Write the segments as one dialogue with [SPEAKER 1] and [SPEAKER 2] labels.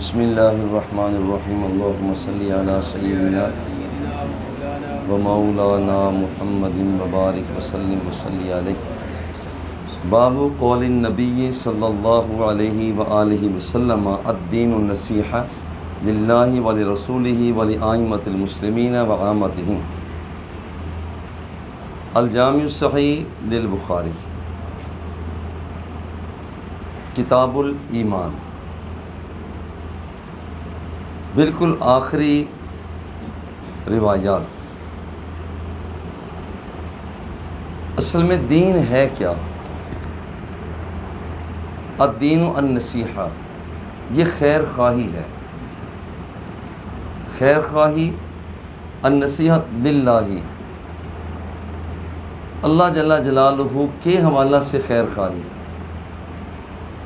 [SPEAKER 1] بسم اللہ الرحمن الرحیم اللہم صلی علی سیدنا و مولانا محمد مبارک وسلم وصلی علیہ۔ باب قول النبی صلی اللہ علیہ وآلہ وسلم الدین النصیحہ للہ ولرسولہ ولأئمۃ المسلمین وعامتہم۔ الجامع الصحیح للبخاری، کتاب الایمان، بالکل آخری روایات۔ اصل میں دین ہے کیا؟ الدین النصیحہ، یہ خیر خواہی ہے۔ خیر خواہی، النصیحت للہ، اللہ جل جلالہ کے حوالہ سے خیر خواہی،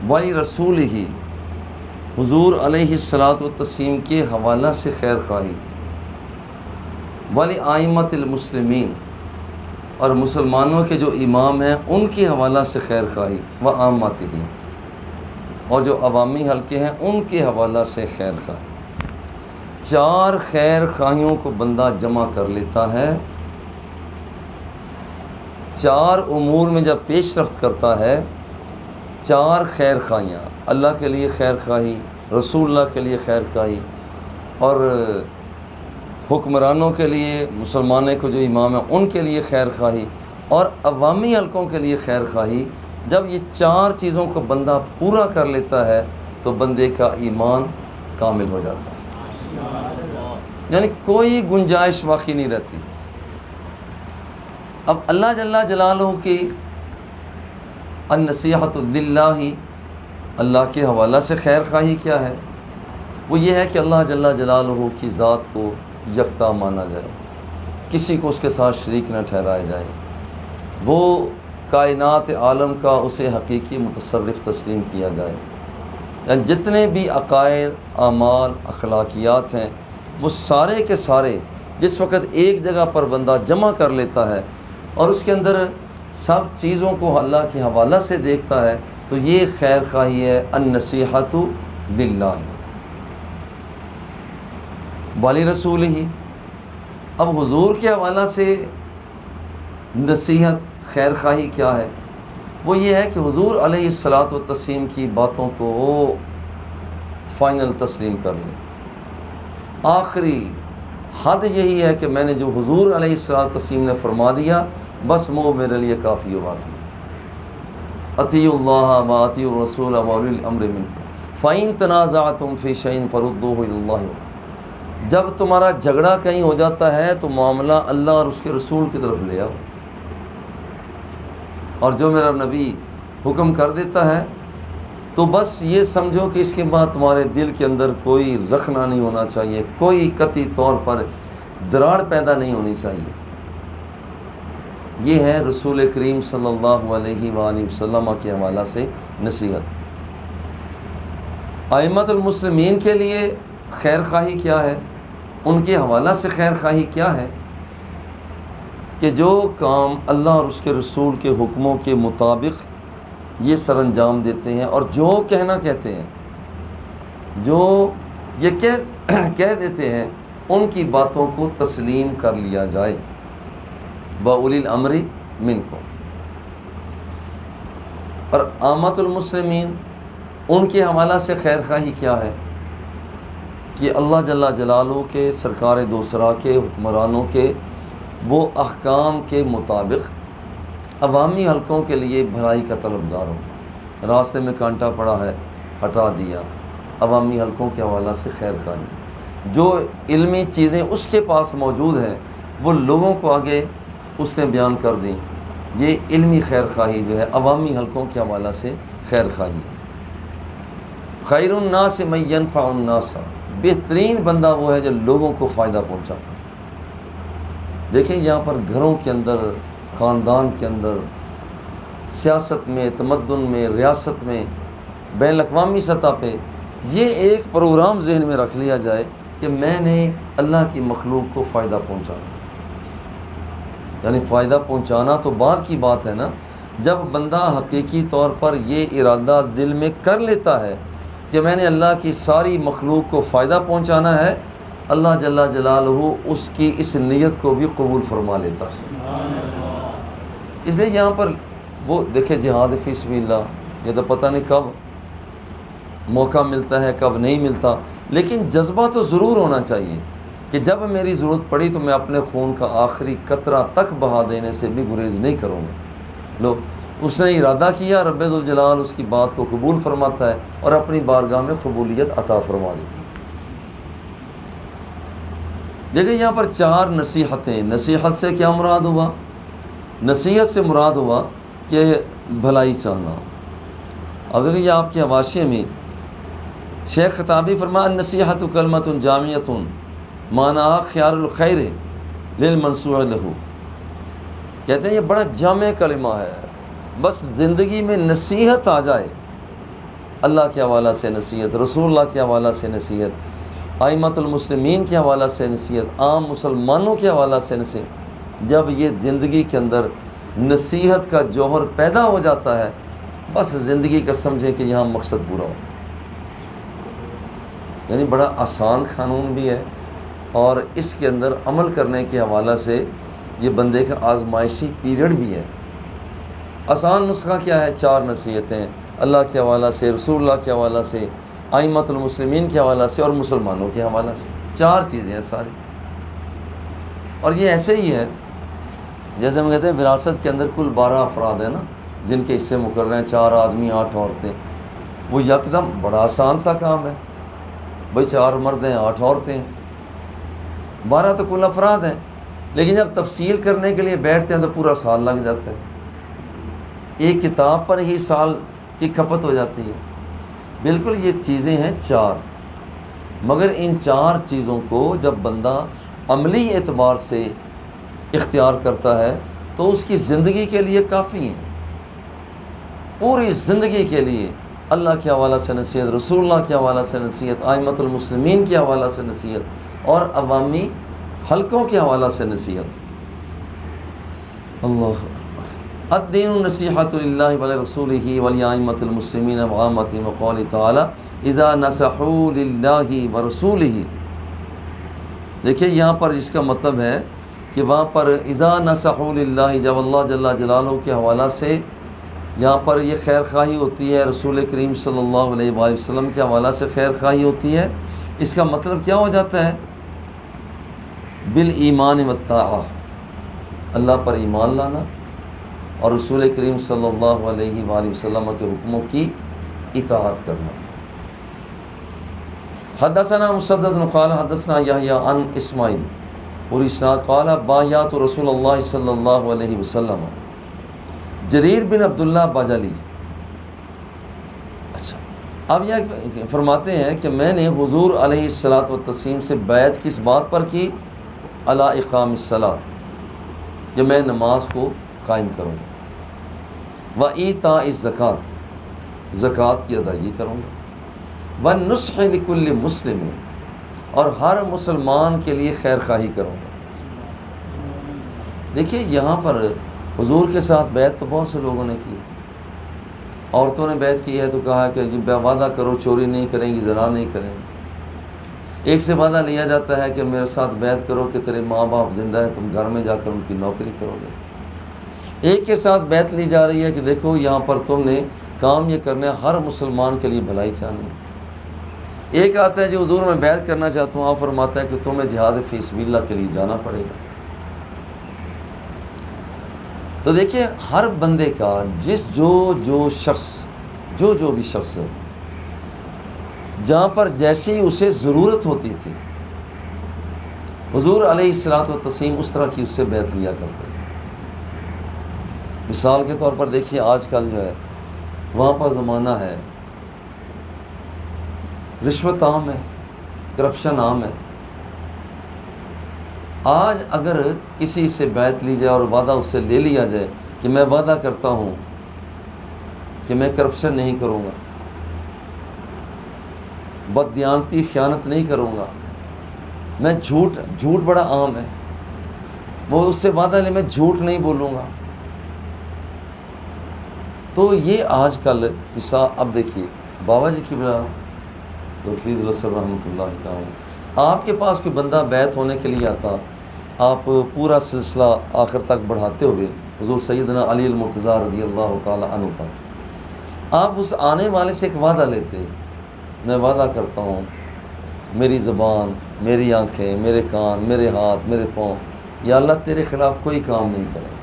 [SPEAKER 1] وَلِرَسُولِهِ، حضور علیہ الصلاۃ والتسلیم کے حوالہ سے خیر خواہی، وَلِأَئِمَّةِ الْمُسْلِمِينَ، اور مسلمانوں کے جو امام ہیں ان کے حوالہ سے خیر خواہی، وَعَامَّتِهِ، اور جو عوامی حلقے ہیں ان کے حوالہ سے خیر خواہی۔ چار خیر خواہیوں کو بندہ جمع کر لیتا ہے، چار امور میں جب پیش رفت کرتا ہے، چار خیر خواہیاں، اللہ کے لیے خیر خواہی، رسول اللہ کے لیے خیر خواہی، اور حکمرانوں کے لیے، مسلمانوں کو جو امام ہیں ان کے لیے خیر خواہی، اور عوامی حلقوں کے لیے خیر خواہی۔ جب یہ چار چیزوں کو بندہ پورا کر لیتا ہے تو بندے کا ایمان کامل ہو جاتا ہے، یعنی کوئی گنجائش باقی نہیں رہتی۔ اب اللہ جل جلالہ کی النصیحۃ للہ، اللہ کے حوالہ سے خیر خواہی کیا ہے؟ وہ یہ ہے کہ اللہ جل جلالہ کی ذات کو یکتا مانا جائے، کسی کو اس کے ساتھ شریک نہ ٹھہرایا جائے، وہ کائنات عالم کا اسے حقیقی متصرف تسلیم کیا جائے، یعنی جتنے بھی عقائد، اعمال، اخلاقیات ہیں وہ سارے کے سارے جس وقت ایک جگہ پر بندہ جمع کر لیتا ہے اور اس کے اندر سب چیزوں کو اللہ کے حوالہ سے دیکھتا ہے تو یہ خیر خواہی ہے، النصیحۃ للہ ولرسولہ۔ اب حضور کے حوالہ سے نصیحت، خیر خواہی کیا ہے؟ وہ یہ ہے کہ حضور علیہ الصلاۃ والتسلیم کی باتوں کو وہ فائنل تسلیم کر لیں۔ آخری حد یہی ہے کہ میں نے جو حضور علیہ الصلاۃ والتسلیم نے فرما دیا بس وہ میرے لیے کافی و وافی۔ اطیعوا اللہ واطیعوا الرسول واولی الامر منکم فإن تنازعتم فی شیء فردوہ الی اللہ۔ جب تمہارا جھگڑا کہیں ہو جاتا ہے تو معاملہ اللہ اور اس کے رسول کی طرف لے آؤ، اور جو میرا نبی حکم کر دیتا ہے تو بس یہ سمجھو کہ اس کے بعد تمہارے دل کے اندر کوئی رخنہ نہیں ہونا چاہیے، کوئی قطعی طور پر دراڑ پیدا نہیں ہونی چاہیے۔ یہ ہے رسول کریم صلی اللہ علیہ وآلہ وسلم کے حوالہ سے نصیحت۔ ائمۃ المسلمین کے لیے خیر خواہی کیا ہے؟ ان کے حوالہ سے خیر خواہی کیا ہے کہ جو کام اللہ اور اس کے رسول کے حکموں کے مطابق یہ سر انجام دیتے ہیں اور جو کہنا کہتے ہیں، جو یہ کہہ دیتے ہیں، ان کی باتوں کو تسلیم کر لیا جائے، وَأُولِي الْأَمْرِ مِنْكُمْ۔ اور عامۃ المسلمین، ان کے حوالہ سے خیر خواہی کیا ہے کہ اللہ جل جلالہ کے، سرکار دوسرا کے، حکمرانوں کے وہ احکام کے مطابق عوامی حلقوں کے لیے بھلائی کا طلبگار ہو۔ راستے میں کانٹا پڑا ہے ہٹا دیا، عوامی حلقوں کے حوالہ سے خیر خواہی۔ جو علمی چیزیں اس کے پاس موجود ہیں وہ لوگوں کو آگے اس نے بیان کر دیں، یہ علمی خیر خواہی جو ہے عوامی حلقوں کے حوالہ سے خیر خواہی ہے۔ خیر الناس من ینفع الناس، بہترین بندہ وہ ہے جو لوگوں کو فائدہ پہنچاتا ہے۔ دیکھیں یہاں پر گھروں کے اندر، خاندان کے اندر، سیاست میں، تمدن میں، ریاست میں، بین الاقوامی سطح پہ یہ ایک پروگرام ذہن میں رکھ لیا جائے کہ میں نے اللہ کی مخلوق کو فائدہ پہنچانا، یعنی فائدہ پہنچانا تو بعد کی بات ہے نا، جب بندہ حقیقی طور پر یہ ارادہ دل میں کر لیتا ہے کہ کہ میں نے اللہ کی ساری مخلوق کو فائدہ پہنچانا ہے، اللہ جل جلالہ اس کی اس نیت کو بھی قبول فرما لیتا ہے۔ اس لیے یہاں پر وہ دیکھیں جہاد فی سبیل اللہ، یہ تو پتہ نہیں کب موقع ملتا ہے کب نہیں ملتا، لیکن جذبہ تو ضرور ہونا چاہیے کہ جب میری ضرورت پڑی تو میں اپنے خون کا آخری قطرہ تک بہا دینے سے بھی گریز نہیں کروں گا۔ لو اس نے ارادہ کیا، رب ذوالجلال اس کی بات کو قبول فرماتا ہے اور اپنی بارگاہ میں قبولیت عطا فرما دیتا ہے۔ دیکھیں یہاں پر 4 نصیحتیں، نصیحت سے کیا مراد ہوا؟ نصیحت سے مراد ہوا کہ بھلائی چاہنا۔ اب دیکھیں یہ آپ کے حواشے میں شیخ خطابی فرمایا النصیحۃ کلمۃ جامعۃ معناها خیار الخیر للمنصوع له، کہتے ہیں یہ بڑا جامع کلمہ ہے، بس زندگی میں نصیحت آ جائے، اللہ کے حوالہ سے نصیحت، رسول اللہ کے حوالہ سے نصیحت، ائمۃ المسلمین کے حوالہ سے نصیحت، عام مسلمانوں کے حوالہ سے نصیحت، جب یہ زندگی کے اندر نصیحت کا جوہر پیدا ہو جاتا ہے، بس زندگی کا سمجھیں کہ یہاں مقصد پورا ہو۔ یعنی بڑا آسان قانون بھی ہے، اور اس کے اندر عمل کرنے کے حوالہ سے یہ بندے کا آزمائشی پیریڈ بھی ہے۔ آسان نسخہ کیا ہے؟ 4 نصیحتیں اللہ کے حوالہ سے، رسول اللہ کے حوالہ سے، ائمۃ المسلمین کے حوالہ سے اور مسلمانوں کے حوالہ سے، 4 چیزیں ہیں ساری۔ اور یہ ایسے ہی ہے جیسے ہم کہتے ہیں وراثت کے اندر کل 12 افراد ہیں نا، جن کے حصے مقرر ہیں، 4 آدمی 8 عورتیں، وہ یکدم بڑا آسان سا کام ہے، بھائی 4 مرد ہیں 8 عورتیں ہیں، 12 تو کل افراد ہیں، لیکن جب تفصیل کرنے کے لیے بیٹھتے ہیں تو پورا سال لگ جاتا ہے، ایک کتاب پر ہی سال کی کھپت ہو جاتی ہے۔ بالکل یہ چیزیں ہیں 4، مگر ان 4 چیزوں کو جب بندہ عملی اعتبار سے اختیار کرتا ہے تو اس کی زندگی کے لیے کافی ہیں، پوری زندگی کے لیے اللہ کے حوالہ سے نصیحت، رسول اللہ کے حوالہ سے نصیحت، ائمۃ المسلمین کے حوالہ سے نصیحت اور عوامی حلقوں کے حوالہ سے نصیحت۔ اللہ الدین النصیحۃ للہ ولرسولہ ولائمۃ المسلمین وعامتہم وقول تعالی اذا نصحوا للہ ورسولہ۔ دیکھیے یہاں پر اس کا مطلب ہے کہ وہاں پر اذا نصحوا للہ، جب اللہ جل جلالہ کے حوالہ سے یہاں پر یہ خیر خواہی ہوتی ہے، رسول کریم صلی اللہ علیہ وآلہ وسلم کے حوالہ سے خیر خواہی ہوتی ہے، اس کا مطلب کیا ہو جاتا ہے؟ بالایمان والطاعہ، اللہ پر ایمان لانا اور رسول کریم صلی اللہ علیہ وآلہ وسلم کے حکموں کی اطاعت کرنا۔ حدثنا مسدد قال حدثنا یحیی عن اسماعیل اور اسناد قال بایعت رسول اللہ صلی اللہ علیہ وسلم، جریر بن عبداللہ بجلی۔ اچھا اب یہ فرماتے ہیں کہ میں نے حضور علیہ الصلاۃ والتسلیم سے بیعت کس بات پر کی؟ علی اقام الصلاۃ، کہ میں نماز کو قائم کروں گا، و ایتاء الزکوٰۃ، زکوٰۃ کی ادائیگی کروں گا، والنصح لکل مسلم، اور ہر مسلمان کے لیے خیر خواہی کروں گا۔ دیکھیے یہاں پر حضور کے ساتھ بیعت تو بہت سے لوگوں نے کی، عورتوں نے بیعت کی ہے تو کہا کہ یہ وعدہ کرو چوری نہیں کریں گی، زنا نہیں کریں گی۔ ایک سے وعدہ لیا جاتا ہے کہ میرے ساتھ بیعت کرو کہ تیرے ماں باپ زندہ ہے، تم گھر میں جا کر ان کی نوکری کرو گے۔ ایک کے ساتھ بیعت لی جا رہی ہے کہ دیکھو یہاں پر تم نے کام یہ کرنا ہے، ہر مسلمان کے لیے بھلائی چاہنی ہے۔ ایک آتا ہے جو حضور میں بیعت کرنا چاہتا ہوں، آپ فرماتا ہے کہ تمہیں جہاد فی سبیل اللہ کے لیے جانا پڑے گا۔ تو دیکھیں ہر بندے کا جو بھی شخص جہاں پر جیسی اسے ضرورت ہوتی تھی، حضور علیہ الصلاۃ والتسلیم اس طرح کی اس سے بیعت لیا کرتے ہیں۔ مثال کے طور پر دیکھیے آج کل جو ہے وہاں پر زمانہ ہے، رشوت عام ہے، کرپشن عام ہے۔ آج اگر کسی سے بیعت لی جائے اور وعدہ اس سے لے لیا جائے کہ میں وعدہ کرتا ہوں کہ میں کرپشن نہیں کروں گا، بددیانتی خیانت نہیں کروں گا، میں جھوٹ بڑا عام ہے، وہ اس سے وعدہ لے میں جھوٹ نہیں بولوں گا، تو یہ آج کل مثال اب دیکھیے بابا جی کی بلا رفیع الاسر رحمۃ اللہ تعالی، آپ کے پاس کوئی بندہ بیعت ہونے کے لیے آتا، آپ پورا سلسلہ آخر تک بڑھاتے ہوئے حضور سیدنا علی المرتضیٰ رضی اللہ تعالی عنہ کا، آپ اس آنے والے سے ایک وعدہ لیتے، میں وعدہ کرتا ہوں میری زبان، میری آنکھیں، میرے کان، میرے ہاتھ، میرے پاؤں، یا اللہ تیرے خلاف کوئی کام نہیں کرے۔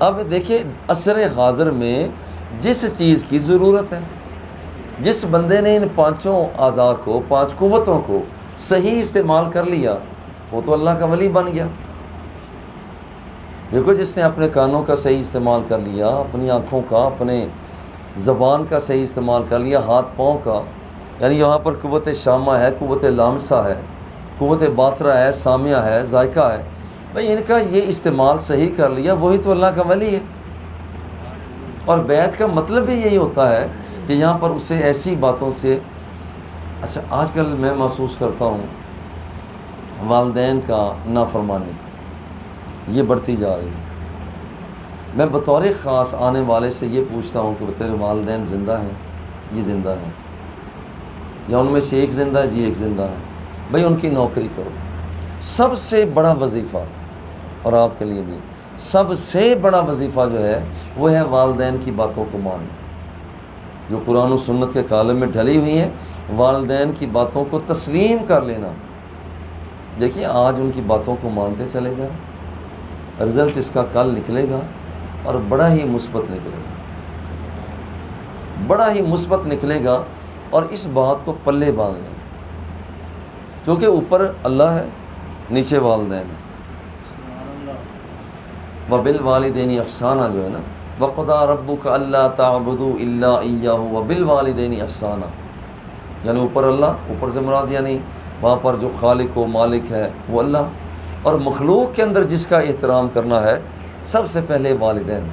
[SPEAKER 1] اب دیکھیں عصر حاضر میں جس چیز کی ضرورت ہے، جس بندے نے ان پانچوں اعضاء کو، پانچ قوتوں کو صحیح استعمال کر لیا، وہ تو اللہ کا ولی بن گیا۔ دیکھو جس نے اپنے کانوں کا صحیح استعمال کر لیا، اپنی آنکھوں کا، اپنے زبان کا صحیح استعمال کر لیا، ہاتھ پاؤں کا، یعنی یہاں پر قوت شامہ ہے، قوت لامسہ ہے، قوت باصرہ ہے، سامعہ ہے، ذائقہ ہے، بھئی ان کا یہ استعمال صحیح کر لیا، وہی تو اللہ کا ولی ہے۔ اور بیعت کا مطلب بھی یہی ہوتا ہے کہ یہاں پر اسے ایسی باتوں سے، اچھا آج کل میں محسوس کرتا ہوں والدین کا نافرمانی یہ بڑھتی جا رہی ہے۔ میں بطور خاص آنے والے سے یہ پوچھتا ہوں کہ تیرے والدین زندہ ہیں؟ یہ زندہ ہیں۔ یا ان میں سے ایک زندہ ہے؟ جی ایک زندہ ہے۔ بھئی ان کی نوکری کرو۔ سب سے بڑا وظیفہ، اور آپ کے لیے بھی سب سے بڑا وظیفہ جو ہے وہ ہے والدین کی باتوں کو ماننا، جو قرآن و سنت کے کالم میں ڈھلی ہوئی ہیں، والدین کی باتوں کو تسلیم کر لینا۔ دیکھیے آج ان کی باتوں کو مانتے چلے جائیں، رزلٹ اس کا کل نکلے گا اور بڑا ہی مثبت نکلے گا، بڑا ہی مثبت نکلے گا۔ اور اس بات کو پلے باندھ لیں، کیونکہ اوپر اللہ ہے، نیچے والدین ہے۔ وَبِالْوَالِدَيْنِ احسانہ جو ہے نا، وَقَضَىٰ رَبُّكَ أَلَّا تَعْبُدُوا إِلَّا إِيَّاهُ وَبِالْوَالِدَيْنِ احسانہ، یعنی اوپر اللہ، اوپر سے مراد یعنی وہاں پر جو خالق و مالک ہے وہ اللہ، اور مخلوق کے اندر جس کا احترام کرنا ہے سب سے پہلے والدین۔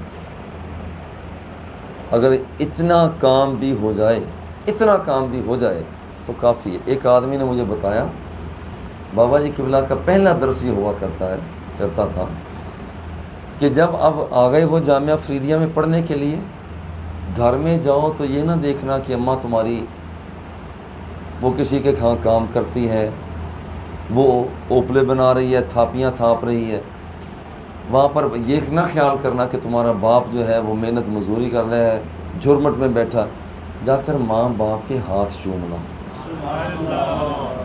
[SPEAKER 1] اگر اتنا کام بھی ہو جائے، اتنا کام بھی ہو جائے تو کافی ہے۔ ایک آدمی نے مجھے بتایا، بابا جی قبلہ کا پہلا درس یہ ہوا کرتا تھا کہ جب اب آ گئے ہو جامعہ فریدیہ میں پڑھنے کے لیے، گھر میں جاؤ تو یہ نہ دیکھنا کہ اماں تمہاری وہ کسی کے ہاں کام کرتی ہے، وہ اوپلے بنا رہی ہے، تھاپیاں تھاپ رہی ہے، وہاں پر یہ نہ خیال کرنا کہ تمہارا باپ جو ہے وہ محنت مزدوری کر رہا ہے، جھرمٹ میں بیٹھا، جا کر ماں باپ کے ہاتھ چومنا۔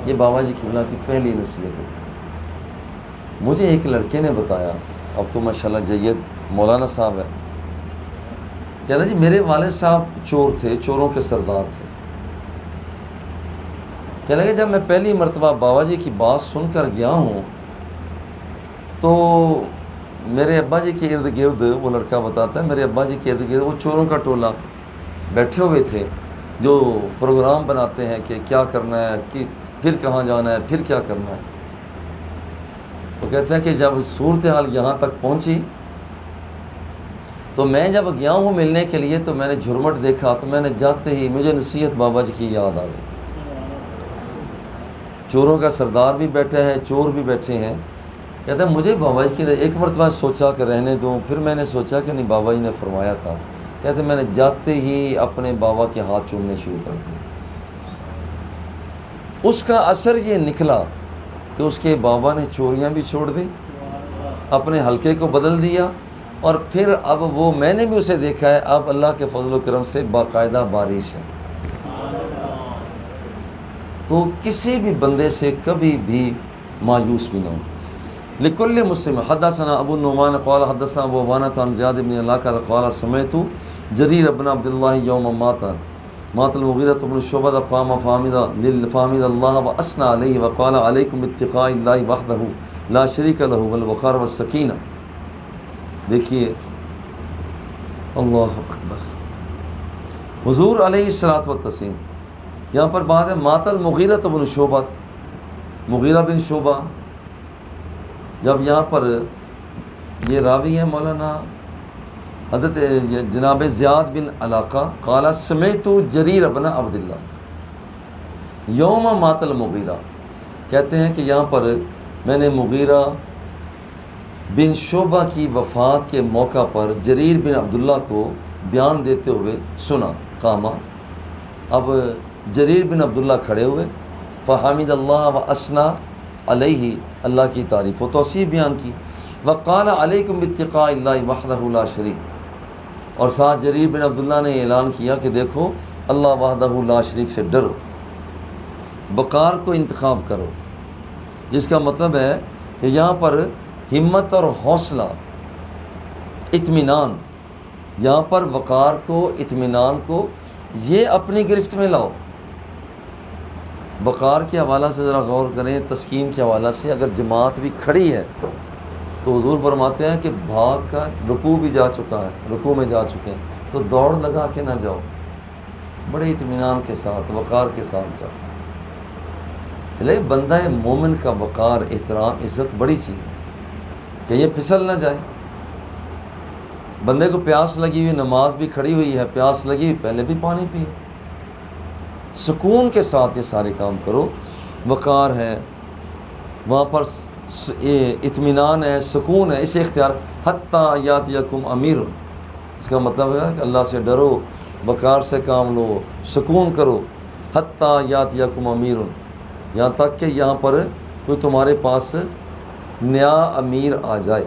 [SPEAKER 1] یہ بابا جی قبلہ کی پہلی نصیحت ہوتی۔ مجھے ایک لڑکے نے بتایا، اب تو ماشاءاللہ جید مولانا صاحب ہے، کہتا جی میرے والد صاحب چور تھے، چوروں کے سردار تھے۔ کہنے لگے جب میں پہلی مرتبہ بابا جی کی بات سن کر گیا ہوں تو میرے ابا جی کے ارد گرد، وہ لڑکا بتاتا ہے، میرے ابا جی کے ارد گرد وہ چوروں کا ٹولہ بیٹھے ہوئے تھے جو پروگرام بناتے ہیں کہ کیا کرنا ہے، کہ پھر کہاں جانا ہے، پھر کیا کرنا ہے۔ وہ کہتے ہیں کہ جب صورتحال یہاں تک پہنچی تو میں جب گیا ہوں ملنے کے لیے تو میں نے جھرمٹ دیکھا تو میں نے جاتے ہی مجھے نصیحت بابا جی کی یاد آ گئی۔ چوروں کا سردار بھی بیٹھا ہے، چور بھی بیٹھے ہیں۔ کہتا ہے مجھے بابا جی کی ایک مرتبہ سوچا کہ رہنے دوں، پھر میں نے سوچا کہ نہیں، بابا جی نے فرمایا تھا۔ کہتے میں نے جاتے ہی اپنے بابا کے ہاتھ چومنے شروع کر دیے۔ اس کا اثر یہ نکلا کہ اس کے بابا نے چوریاں بھی چھوڑ دی، اپنے حلقے کو بدل دیا، اور پھر اب وہ میں نے بھی اسے دیکھا ہے، اب اللہ کے فضل و کرم سے باقاعدہ بارش ہے۔ تو کسی بھی بندے سے کبھی بھی مایوس بھی نہ ہو۔ لکل مسلم حدثنا ابو النعمان قال حدثنا ابو عوانہ عن زیاد بن علاقہ قال سمعت جریر بن عبد الله یوم مات المغیرة بن شعبہ قام فحمد اللہ واثنى علیہ وقال علیکم باتقاء اللہ وحدہ لا شریک لہ والوقار والسکینہ۔ دیکھیے اللہ اکبر، حضور علیہ الصلوۃ والتسلیم، یہاں پر بات ہے مات المغیرۃ بن شعبہ، مغیرہ بن شعبہ، جب یہاں پر یہ راوی ہے مولانا حضرت جناب زیاد بن علاقہ قال سمعت جریر بن عبد اللہ یوم مات المغیرہ، کہتے ہیں کہ یہاں پر میں نے مغیرہ بن شعبہ کی وفات کے موقع پر جریر بن عبداللہ کو بیان دیتے ہوئے سنا۔ قامہ اب جریر بن عبداللہ کھڑے ہوئے، فحمد اللہ و اسنا علیہ، اللہ کی تعریف و توصیف بیان کی، وقال علیکم باتقاء اللہ وحدہ لا شریک، اور ساتھ جریر بن عبداللہ نے اعلان کیا کہ دیکھو اللہ وحدہ لا شریک سے ڈرو، وقار کو انتخاب کرو، جس کا مطلب ہے کہ یہاں پر ہمت اور حوصلہ، اطمینان، یہاں پر وقار کو، اطمینان کو یہ اپنی گرفت میں لاؤ۔ وقار کے حوالہ سے ذرا غور کریں، تسکین کے حوالہ سے، اگر جماعت بھی کھڑی ہے تو حضور فرماتے ہیں کہ بھاگ کا رکوع بھی جا چکا ہے، رکوع میں جا چکے ہیں تو دوڑ لگا کے نہ جاؤ، بڑے اطمینان کے ساتھ، وقار کے ساتھ جاؤ۔ لیکن بندہ مومن کا وقار، احترام، عزت بڑی چیز ہے کہ یہ پھسل نہ جائے۔ بندے کو پیاس لگی ہوئی، نماز بھی کھڑی ہوئی ہے، پیاس لگی ہوئی، پہلے بھی پانی پیو، سکون کے ساتھ یہ سارے کام کرو۔ وقار ہے وہاں پر، اطمینان ہے، سکون ہے، اسے اختیار، حتیٰ یاتیکم امیر، اس کا مطلب ہے کہ اللہ سے ڈرو، وقار سے کام لو، سکون کرو۔ حتیٰ یاتیکم امیر، یہاں تک کہ یہاں پر کوئی تمہارے پاس نیا امیر آ جائے۔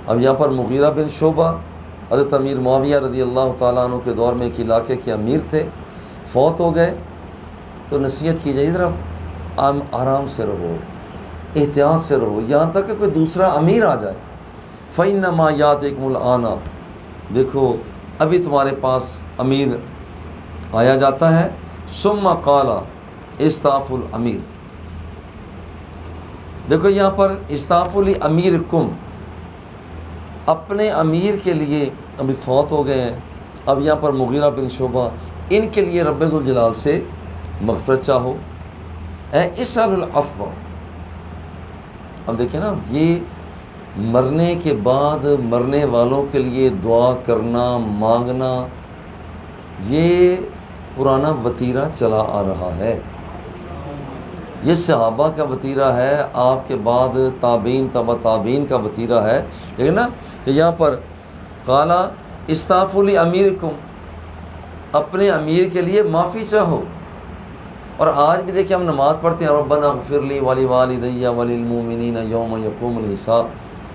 [SPEAKER 1] اب یہاں پر مغیرہ بن شعبہ حضرت امیر معاویہ رضی اللہ تعالیٰ عنہ کے دور میں ایک علاقے کے امیر تھے، فوت ہو گئے، تو نصیحت کی جائے ادھر آرام سے رہو، احتیاط سے رہو، یہاں تک کہ کوئی دوسرا امیر آ جائے۔ فَإِنَّمَا يَأْتِيكُمُ الْآنَ، دیکھو ابھی تمہارے پاس امیر آیا جاتا ہے۔ ثُمَّ قَالَ اسْتَعْفُوا الْأَمِيرَ، دیکھو یہاں پر اسْتَعْفُوا لِأَمِيرِكُمْ، اپنے امیر کے لیے ابھی فوت ہو گئے ہیں، اب یہاں پر مغیرہ بن شعبہ، ان کے لیے رب ذوالجلال سے مغفرت چاہو۔ اسأل العفو، اب دیکھیں نا، یہ مرنے کے بعد مرنے والوں کے لیے دعا کرنا، مانگنا، یہ پرانا وتیرہ چلا آ رہا ہے، یہ صحابہ کا وتیرہ ہے، آپ کے بعد تابعین، تبع تابعین کا وتیرہ ہے۔ لیکن نا کہ یہاں پر قال استغفروا لاميركم، اپنے امیر کے لیے معافی چاہو۔ اور آج بھی دیکھیں ہم نماز پڑھتے ہیں، ربنا اغفر لی ولوالدی وللمؤمنین یوم یقوم الحساب،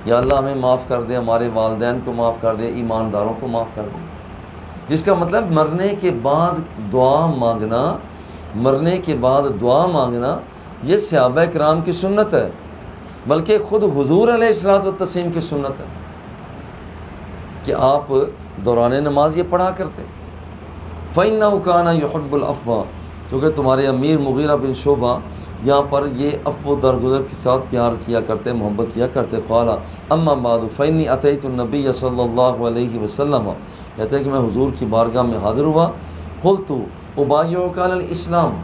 [SPEAKER 1] یا اللہ ہمیں معاف کر دے، ہمارے والدین کو معاف کر دے، ایمانداروں کو معاف کر دے، جس کا مطلب مرنے کے بعد دعا مانگنا، مرنے کے بعد دعا مانگنا یہ صحابہ کرام کی سنت ہے، بلکہ خود حضور علیہ الصلوۃ والتسلیم کی سنت ہے کہ آپ دوران نماز یہ پڑھا کرتے۔ فَإِنَّهُ كَانَ يُحِبُّ الْعَفْوَ، کیونکہ تمہارے امیر مغیرہ بن شعبہ یہاں پر یہ عفو درگزر کے ساتھ پیار کیا کرتے، محبت کیا کرتے۔ قال اما بعد فإني أتيت النبي صلی اللہ علیہ وسلم، کہتے ہیں کہ میں حضور کی بارگاہ میں حاضر ہوا، قلت أبايعك على الإسلام،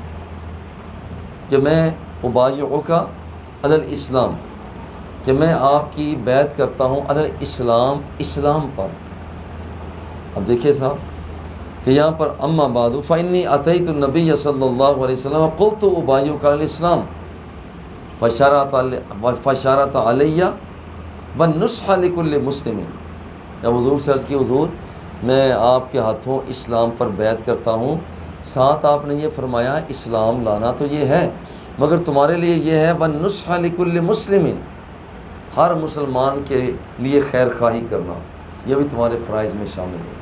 [SPEAKER 1] کہ میں أبايعك على الإسلام، کہ میں آپ کی بیعت کرتا ہوں علی الاسلام، اسلام پر۔ اب دیکھیں صاحب کہ یہاں پر اما بعد فإني أتيت النبي صلی اللہ علیہ وسلم قلت أبايعك على الإسلام فشارت علیہ والنصح لكل مسلم، جب حضور سے عرض کی حضور میں آپ کے ہاتھوں اسلام پر بیعت کرتا ہوں، ساتھ آپ نے یہ فرمایا اسلام لانا تو یہ ہے، مگر تمہارے لیے یہ ہے والنصح لكل مسلم، ہر مسلمان کے لیے خیر خواہی کرنا، یہ بھی تمہارے فرائض میں شامل ہے،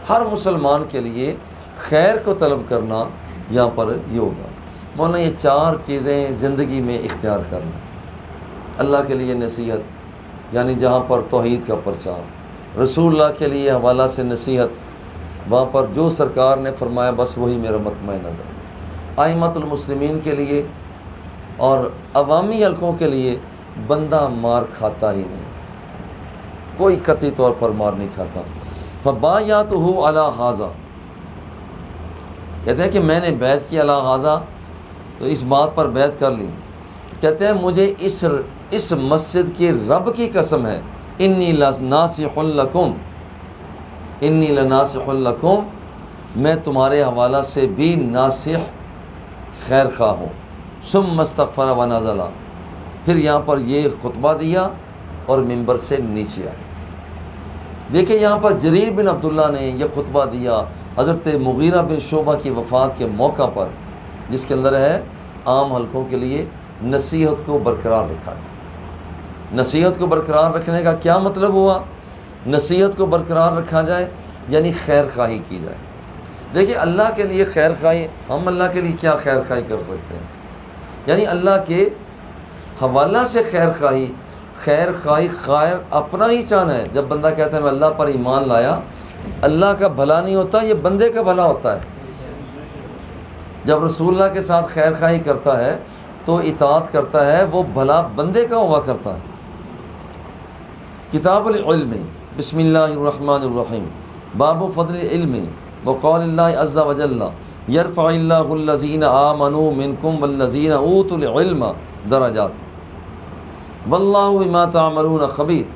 [SPEAKER 1] ہر مسلمان کے لیے خیر کو طلب کرنا یہاں پر یہ ہوگا۔ مولانا یہ چار چیزیں زندگی میں اختیار کرنا، اللہ کے لیے نصیحت یعنی جہاں پر توحید کا پرچار، رسول اللہ کے لیے حوالہ سے نصیحت، وہاں پر جو سرکار نے فرمایا بس وہی میرا مطمع نظر، ائمۃ المسلمین کے لیے اور عوامی حلقوں کے لیے بندہ مار کھاتا ہی نہیں، کوئی قطعی طور پر مار نہیں کھاتا۔ فبایعتہ علی ھذا، کہتے ہیں کہ میں نے بیعت کی علی ھذا، تو اس بات پر بیعت کر لی، کہتے ہیں مجھے اس مسجد کے رب کی قسم ہے، انی لناصح لکم، انی لناصح لکم، میں تمہارے حوالہ سے بھی ناصح، خیر خواہ ہوں۔ ثم استغفر ونزل، پھر یہاں پر یہ خطبہ دیا اور منبر سے نیچے آئے۔ دیکھیں یہاں پر جریر بن عبداللہ نے یہ خطبہ دیا، حضرت مغیرہ بن شعبہ کی وفات کے موقع پر، جس کے اندر ہے عام حلقوں کے لیے نصیحت کو برقرار رکھا جائے۔ نصیحت کو برقرار رکھنے کا کیا مطلب ہوا؟ نصیحت کو برقرار رکھا جائے یعنی خیر خواہی کی جائے۔ دیکھیے اللہ کے لیے خیر خواہی، ہم اللہ کے لیے کیا خیر خواہی کر سکتے ہیں؟ یعنی اللہ کے حوالہ سے خیر خواہی خیر اپنا ہی چاہنا ہے۔ جب بندہ کہتا ہے میں اللہ پر ایمان لایا، اللہ کا بھلا نہیں ہوتا، یہ بندے کا بھلا ہوتا ہے۔ جب رسول اللہ کے ساتھ خیر خواہی کرتا ہے تو اطاعت کرتا ہے، وہ بھلا بندے کا ہوا کرتا ہے۔ کتاب العلم، بسم اللہ الرحمن الرحیم، باب فضل العلم وقول اللہ عز وجل یرفع اللہ الذین آمنوا منکم والذین اوتوا العلم درجات واللہ بما تعملون خبیر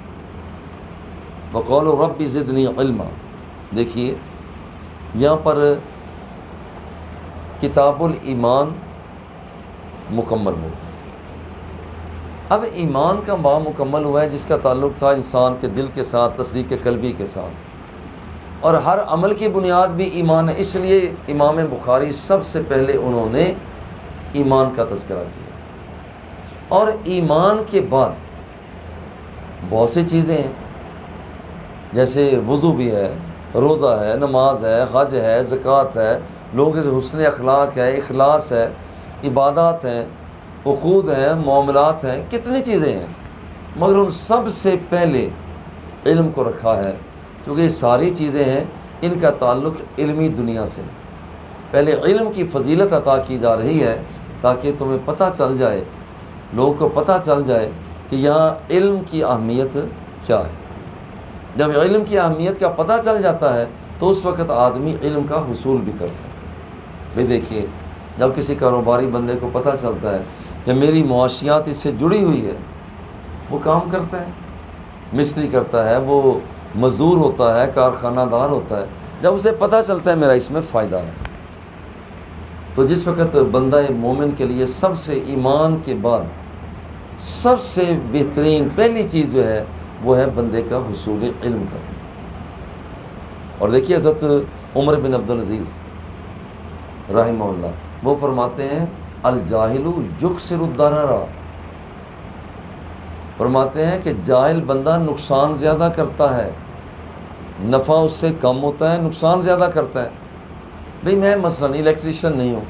[SPEAKER 1] وقولوا رب زدنی علما۔ دیکھیے یہاں پر کتاب الایمان مکمل ہو۔ اب ایمان کا باب مکمل ہوا ہے جس کا تعلق تھا انسان کے دل کے ساتھ، تصدیق قلبی کے ساتھ، اور ہر عمل کی بنیاد بھی ایمان ہے۔ اس لیے امام بخاری سب سے پہلے انہوں نے ایمان کا تذکرہ کیا، اور ایمان کے بعد بہت سی چیزیں ہیں، جیسے وضو بھی ہے، روزہ ہے، نماز ہے، حج ہے، زکوٰۃ ہے، لوگوں سے حسن اخلاق ہے، اخلاص ہے، عبادات ہیں، عقود ہیں، معاملات ہیں، کتنی چیزیں ہیں، مگر ان سب سے پہلے علم کو رکھا ہے، کیونکہ یہ ساری چیزیں ہیں ان کا تعلق علمی دنیا سے ہے۔ پہلے علم کی فضیلت عطا کی جا رہی ہے تاکہ تمہیں پتہ چل جائے، لوگوں کو پتہ چل جائے کہ یہاں علم کی اہمیت کیا ہے۔ جب علم کی اہمیت کا پتہ چل جاتا ہے تو اس وقت آدمی علم کا حصول بھی کرتا ہے۔ بھئی دیکھیے جب کسی کاروباری بندے کو پتہ چلتا ہے کہ میری معاشیات اس سے جڑی ہوئی ہے، وہ کام کرتا ہے، مستری کرتا ہے، وہ مزدور ہوتا ہے، کارخانہ دار ہوتا ہے، جب اسے پتہ چلتا ہے میرا اس میں فائدہ ہے۔ تو جس وقت بندہ مومن کے لیے سب سے ایمان کے بعد سب سے بہترین پہلی چیز جو ہے وہ ہے بندے کا حصول علم کا۔ اور دیکھیے حضرت عمر بن عبدالعزیز رحمہ اللہ وہ فرماتے ہیں الجاہل یکسر الضرر، فرماتے ہیں کہ جاہل بندہ نقصان زیادہ کرتا ہے، نفع اس سے کم ہوتا ہے، نقصان زیادہ کرتا ہے۔ بھئی میں مثلاً الیکٹریشین نہیں ہوں،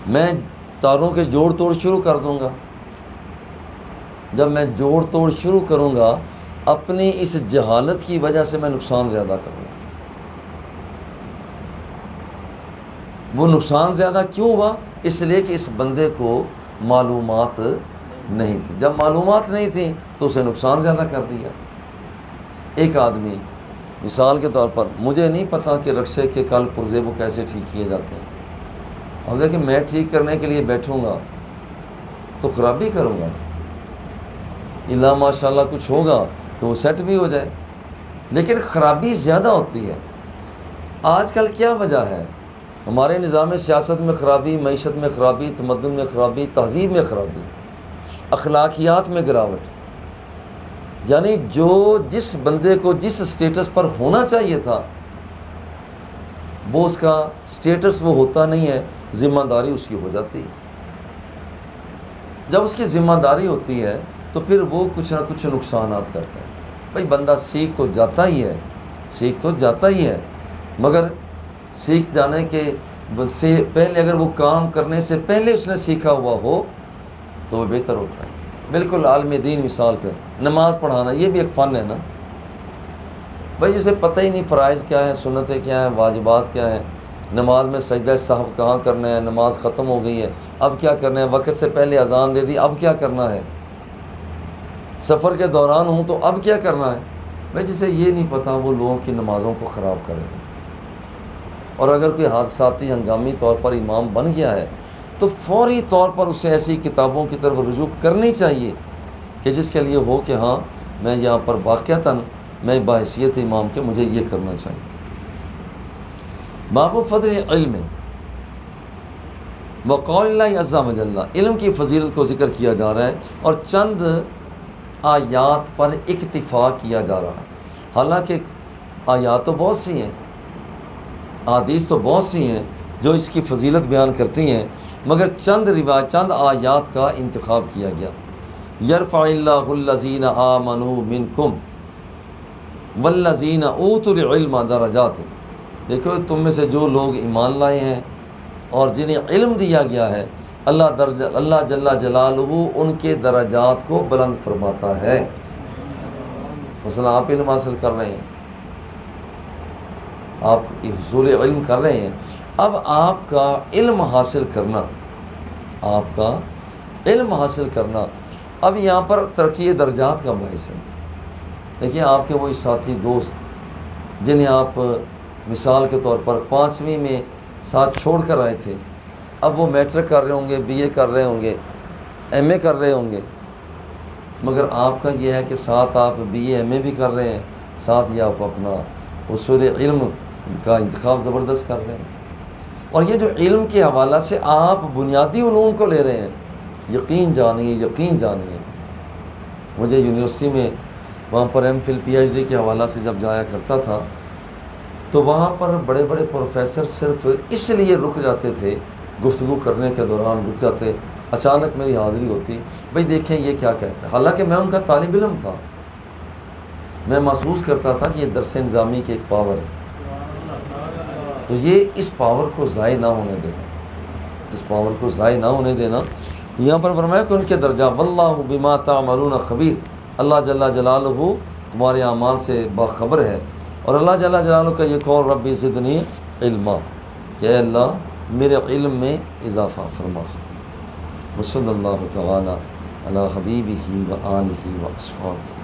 [SPEAKER 1] میں تاروں کے جوڑ توڑ شروع کر دوں گا، جب میں جوڑ توڑ شروع کروں گا اپنی اس جہالت کی وجہ سے میں نقصان زیادہ کروں گا۔ وہ نقصان زیادہ کیوں ہوا؟ اس لیے کہ اس بندے کو معلومات نہیں تھی، جب معلومات نہیں تھیں تو اسے نقصان زیادہ کر دیا۔ ایک آدمی مثال کے طور پر، مجھے نہیں پتا کہ رکشے کے کل پرزے وہ کیسے ٹھیک کیے جاتے ہیں، اب دیکھیں میں ٹھیک کرنے کے لیے بیٹھوں گا تو خرابی کروں گا، اللہ ماشاء اللہ کچھ ہوگا تو وہ سیٹ بھی ہو جائے، لیکن خرابی زیادہ ہوتی ہے۔ آج کل کیا وجہ ہے؟ ہمارے نظام سیاست میں خرابی، معیشت میں خرابی، تمدن میں خرابی، تہذیب میں خرابی، اخلاقیات میں گراوٹ۔ یعنی جو جس بندے کو جس سٹیٹس پر ہونا چاہیے تھا وہ اس کا سٹیٹس وہ ہوتا نہیں ہے، ذمہ داری اس کی ہو جاتی ہے۔ جب اس کی ذمہ داری ہوتی ہے تو پھر وہ کچھ نہ کچھ نقصانات کرتا ہے۔ بھائی بندہ سیکھ تو جاتا ہی ہے، مگر سیکھ جانے کے سے پہلے اگر وہ کام کرنے سے پہلے اس نے سیکھا ہوا ہو تو وہ بہتر ہوتا ہے۔ بالکل عالم دین مثال کے نماز پڑھانا یہ بھی ایک فن ہے نا۔ بھائی جسے پتہ ہی نہیں فرائض کیا ہیں، سنتیں کیا ہیں، واجبات کیا ہیں، نماز میں سجدہ سہو کہاں کرنا ہے، نماز ختم ہو گئی ہے اب کیا کرنا ہے، وقت سے پہلے اذان دے دی اب کیا کرنا ہے، سفر کے دوران ہوں تو اب کیا کرنا ہے۔ بھائی جسے یہ نہیں پتہ وہ لوگوں کی نمازوں کو خراب کرے گا۔ اور اگر کوئی حادثاتی ہنگامی طور پر امام بن گیا ہے تو فوری طور پر اسے ایسی کتابوں کی طرف رجوع کرنی چاہیے کہ جس کے لیے ہو کہ ہاں میں یہاں پر واقعتاً میں بحیثیت امام کے مجھے یہ کرنا چاہیے۔ باب فضل علم وقول اللہ عز وجل، علم کی فضیلت کو ذکر کیا جا رہا ہے اور چند آیات پر اکتفا کیا جا رہا ہے۔ حالانکہ آیات تو بہت سی ہیں، احادیث تو بہت سی ہیں جو اس کی فضیلت بیان کرتی ہیں، مگر چند روایات، چند آیات کا انتخاب کیا گیا۔ یرفع اللہ الذین آمنوا منکم والذین اوتوا العلم درجات، دیکھو تم میں سے جو لوگ ایمان لائے ہیں اور جنہیں علم دیا گیا ہے، اللہ جل جلالہ ان کے درجات کو بلند فرماتا ہے۔ مثلا آپ علم حاصل کر رہے ہیں، آپ حصول علم کر رہے ہیں، اب آپ کا علم حاصل کرنا، آپ کا علم حاصل کرنا اب یہاں پر ترقی درجات کا باعث ہے۔ دیکھیں آپ کے وہی ساتھی دوست جنہیں آپ مثال کے طور پر 5ویں میں ساتھ چھوڑ کر آئے تھے، اب وہ میٹرک کر رہے ہوں گے، بی اے کر رہے ہوں گے، ایم اے کر رہے ہوں گے، مگر آپ کا یہ ہے کہ ساتھ آپ بی اے ایم اے بھی کر رہے ہیں، ساتھ ہی آپ اپنا اصول علم کا انتخاب زبردست کر رہے ہیں۔ اور یہ جو علم کے حوالہ سے آپ بنیادی علوم کو لے رہے ہیں، یقین جانیے، یقین جانیے، مجھے یونیورسٹی میں وہاں پر M Phil P H D کے حوالہ سے جب جایا کرتا تھا تو وہاں پر بڑے بڑے پروفیسر صرف اس لیے رک جاتے تھے، گفتگو کرنے کے دوران رک جاتے، اچانک میری حاضری ہوتی، بھئی دیکھیں یہ کیا کہتا ہے، حالانکہ میں ان کا طالب علم تھا، میں محسوس کرتا تھا کہ یہ درس نظامی کی ایک پاور ہے، تو یہ اس پاور کو ضائع نہ ہونے دینا، اس پاور کو ضائع نہ ہونے دینا۔ یہاں پر فرمایا کہ ان کے درجہ واللہ بما تعملون خبیر، اللہ جل جلالہ تمہارے اعمال سے باخبر ہے۔ اور اللہ جل جلالہ کا یہ قول ربی زدنی علما، کہ اے اللہ میرے علم میں اضافہ فرما۔ وصلی اللہ تعالی علی حبیبہ و آلہ و اصحابہ۔